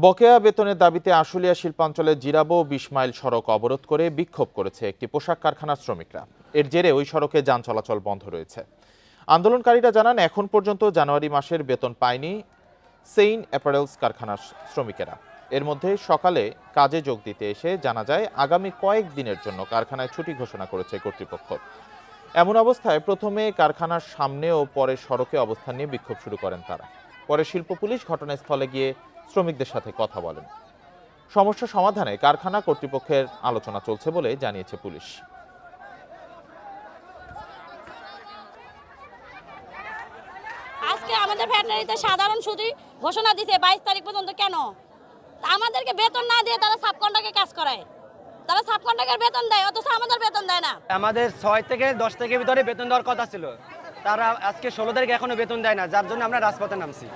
বকেয়া বেতনের দাবিতে আশুলিয়া শিল্পাঞ্চলের জিরাবো ২০ মাইল সড়ক অবরোধ করে বিক্ষোভ করেছে একটি পোশাক কারখানার শ্রমিকরা। এর জেরে ওই সড়কে যান চলাচল বন্ধ রয়েছে। আন্দোলনকারীরা জানান, এখন পর্যন্ত জানুয়ারি মাসের বেতন পায়নি সেইন অ্যাপারেলস কারখানার শ্রমিকেরা। এর মধ্যে সকালে কাজে যোগ দিতে এসে জানা যায় আগামী কয়েক দিনের জন্য কারখানায় ছুটি ঘোষণা করেছে কর্তৃপক্ষ। এমন অবস্থায় প্রথমে কারখানার সামনে ও পরে সড়কে অবস্থান নিয়ে বিক্ষোভ শুরু করেন তারা। পরে শিল্প পুলিশ ঘটনাস্থলে গিয়ে শ্রমিকদের সাথে কথা বলেন। সমস্যা সমাধানে কারখানা কর্তৃপক্ষের আলোচনা চলছে বলে জানিয়েছে পুলিশ। আজকে আমাদের ফ্যাক্টরিতে সাধারণ ছুটি ঘোষণা দিয়েছে 22 তারিখ পর্যন্ত। কেন আমাদেরকে বেতন না দিয়ে তারা সাবকন্ট্রাক্টে কাজ করায়? তারা সাবকন্ট্রাক্টের বেতন দেয়, অথচ আমাদের বেতন দেয় না। আমাদের 6 থেকে 10 তারিখের ভিতরে বেতন দেওয়ার কথা ছিল, তারা আজকে 16 তারিখ এখনো বেতন দেয় না, যার জন্য আমরা রাজপথে নামছি।